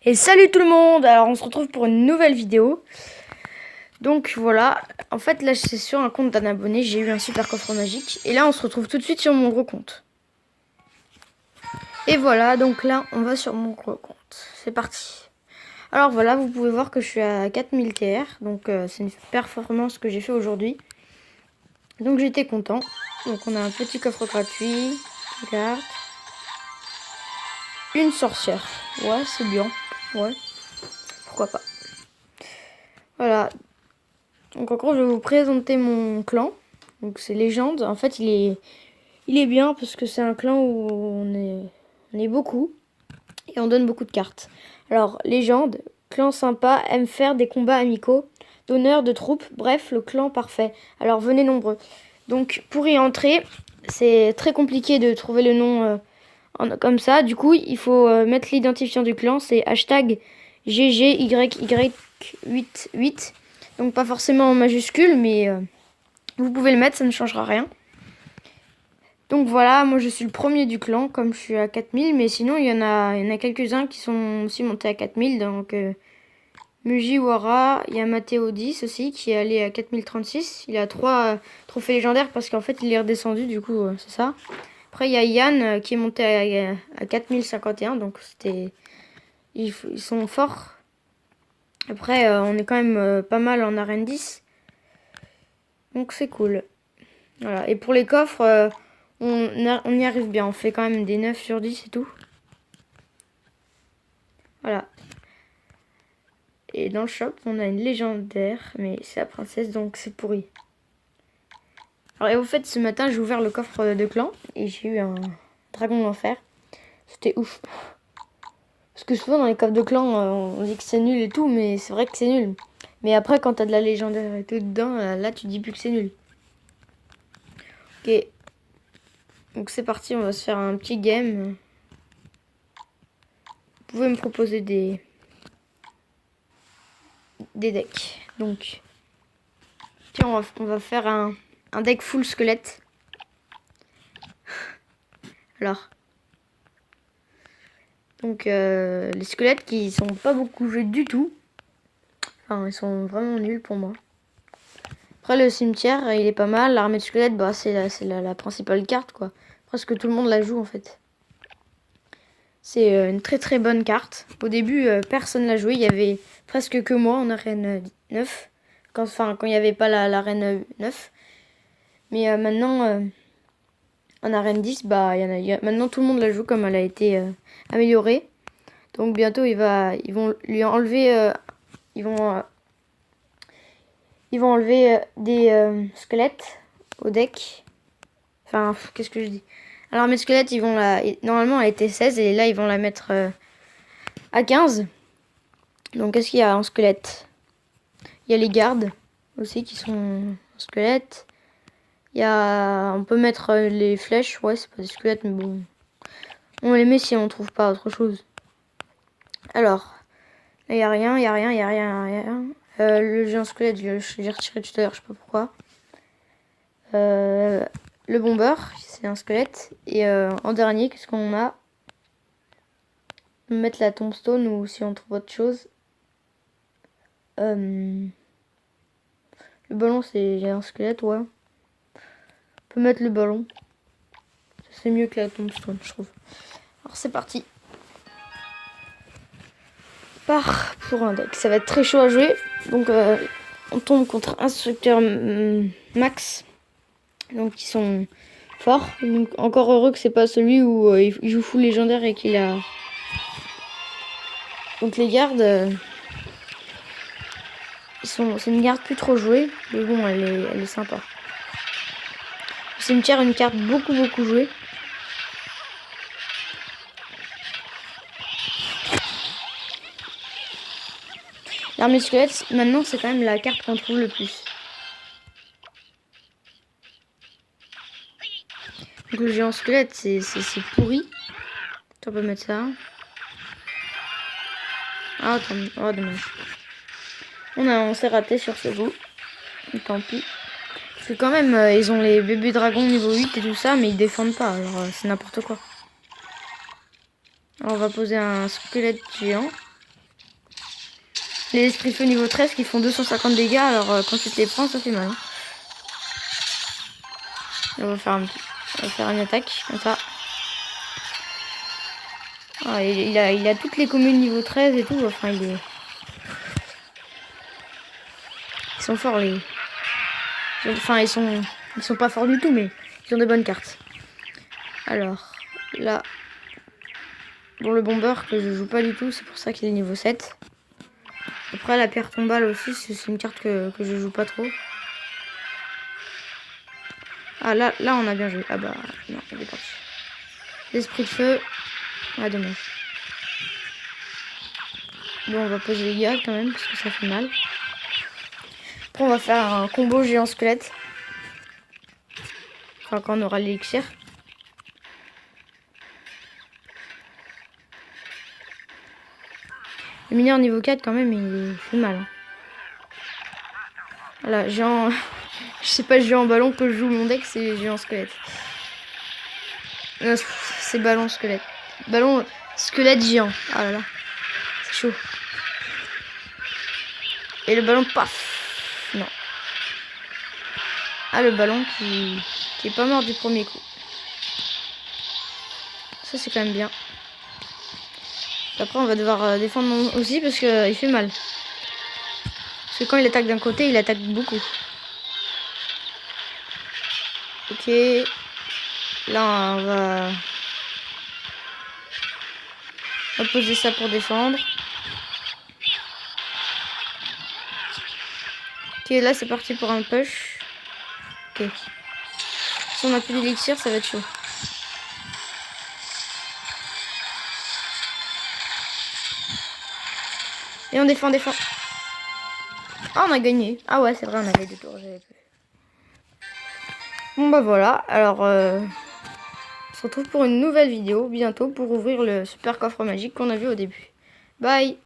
Et salut tout le monde. Alors on se retrouve pour une nouvelle vidéo. Donc voilà, en fait là c'est sur un compte d'un abonné, j'ai eu un super coffre magique. Et là on se retrouve tout de suite sur mon gros compte. Et voilà, donc là on va sur mon gros compte. C'est parti. Alors voilà, vous pouvez voir que je suis à 4000 TR. Donc c'est une performance que j'ai fait aujourd'hui. Donc j'étais content. Donc on a un petit coffre gratuit. Regarde. Une sorcière. Ouais, c'est bien. Ouais, pourquoi pas. Voilà. Donc en gros, je vais vous présenter mon clan. Donc c'est Légende. En fait, il est bien parce que c'est un clan où on est beaucoup et on donne beaucoup de cartes. Alors, Légende, clan sympa, aime faire des combats amicaux, donneur de troupes, bref, le clan parfait. Alors venez nombreux. Donc pour y entrer, c'est très compliqué de trouver le nom comme ça. Du coup, il faut mettre l'identifiant du clan, c'est hashtag GGYY88. Donc pas forcément en majuscule, mais vous pouvez le mettre, ça ne changera rien. Donc voilà, moi je suis le premier du clan, comme je suis à 4000, mais sinon il y en a quelques-uns qui sont aussi montés à 4000. Donc Mujiwara, il y a Matteo 10 aussi, qui est allé à 4036. Il a 3 trophées légendaires parce qu'en fait il est redescendu, du coup c'est ça. Après il y a Yann qui est monté à 4051, donc ils sont forts. Après on est quand même pas mal en arène 10. Donc c'est cool. Voilà. Et pour les coffres, on y arrive bien. On fait quand même des 9 sur 10 et tout. Voilà. Et dans le shop, on a une légendaire, mais c'est la princesse, donc c'est pourri. Alors, et au fait, ce matin, j'ai ouvert le coffre de clan et j'ai eu un dragon de l'enfer. C'était ouf. Parce que souvent, dans les coffres de clan, on dit que c'est nul et tout, mais c'est vrai que c'est nul. Mais après, quand t'as de la légendaire et tout dedans, là, tu dis plus que c'est nul. Ok. Donc c'est parti, on va se faire un petit game. Vous pouvez me proposer des decks. Donc, tiens, on va faire un deck full squelette. Alors, donc les squelettes qui sont pas beaucoup joués du tout. Enfin, ils sont vraiment nuls pour moi. Après, le cimetière, il est pas mal. L'armée de squelettes, bah, c'est la principale carte, quoi. Presque tout le monde la joue, en fait. C'est une très très bonne carte. Au début, personne l'a joué. Il y avait presque que moi en arène 9. Quand il n'y avait pas l'arène 9. Mais maintenant, en arène 10, bah, maintenant tout le monde la joue comme elle a été améliorée. Donc bientôt, ils vont lui enlever... ils vont enlever des squelettes au deck. Enfin, qu'est-ce que je dis? Alors, mes squelettes, normalement, elle était 16 et là, ils vont la mettre à 15. Donc, qu'est-ce qu'il y a en squelette? Il y a les gardes aussi qui sont en squelette. On peut mettre les flèches. Ouais, c'est pas des squelettes, mais bon. On les met si on trouve pas autre chose. Alors, là, il y a rien, il y a rien, il y a rien, il y a rien. Le géant squelette, je l'ai retiré tout à l'heure, je sais pas pourquoi. Le bomber, c'est un squelette. Et en dernier, qu'est-ce qu'on a? On peut mettre la tombstone ou si on trouve autre chose. Le ballon, c'est un squelette, ouais. On peut mettre le ballon. C'est mieux que la tombstone, je trouve. Alors c'est parti. Part pour un deck. Ça va être très chaud à jouer. Donc on tombe contre instructeur max. Donc ils sont forts. Donc, encore heureux que c'est pas celui où il joue full légendaire et qu'il a... Donc les gardes... c'est une garde plus trop jouée. Mais bon, elle est sympa. Le cimetière, une carte beaucoup jouée. L'armée squelette, maintenant, c'est quand même la carte qu'on trouve le plus. Donc le géant squelette, c'est pourri. On peut mettre ça. Ah, attends, oh, dommage. On s'est raté sur ce bout. Tant pis. Parce que quand même, ils ont les bébés dragons niveau 8 et tout ça, mais ils défendent pas. Alors, c'est n'importe quoi. Alors, on va poser un squelette géant. Les esprits de feu niveau 13 qui font 250 dégâts, alors quand tu te les prends, ça fait mal. Hein. On va faire une attaque, comme ça. Ah, il a toutes les communes niveau 13 et tout, enfin ils sont forts les... Enfin ils sont pas forts du tout, mais ils ont de bonnes cartes. Alors, là... Bon, le bomber que je joue pas du tout, c'est pour ça qu'il est niveau 7. Après, la pierre tombale aussi, c'est une carte que je joue pas trop. Ah, là, on a bien joué. Ah bah, non, il est parti. L'esprit de feu. Ah, dommage. Bon, on va poser les gars quand même, parce que ça fait mal. Après, on va faire un combo géant squelette. Enfin, quand on aura l'élixir. Le mineur niveau 4, quand même, il fait mal. Hein. Voilà, géant... Je sais pas géant ballon que je joue mon deck, c'est géant squelette. C'est ballon squelette. Ballon squelette géant. Ah là là. C'est chaud. Et le ballon, paf. Non. Ah, le ballon qui est pas mort du premier coup. Ça, c'est quand même bien. Après, on va devoir défendre aussi parce qu'il fait mal. Parce que quand il attaque d'un côté, il attaque beaucoup. Ok. Là, on va poser ça pour défendre. Ok, là, c'est parti pour un push. Ok. Si on n'a plus d'élixir, ça va être chaud. Et on défend. Ah, on a gagné. Ah ouais, c'est vrai, on avait 2 tours. Bon bah voilà, alors on se retrouve pour une nouvelle vidéo bientôt pour ouvrir le super coffre magique qu'on a vu au début. Bye!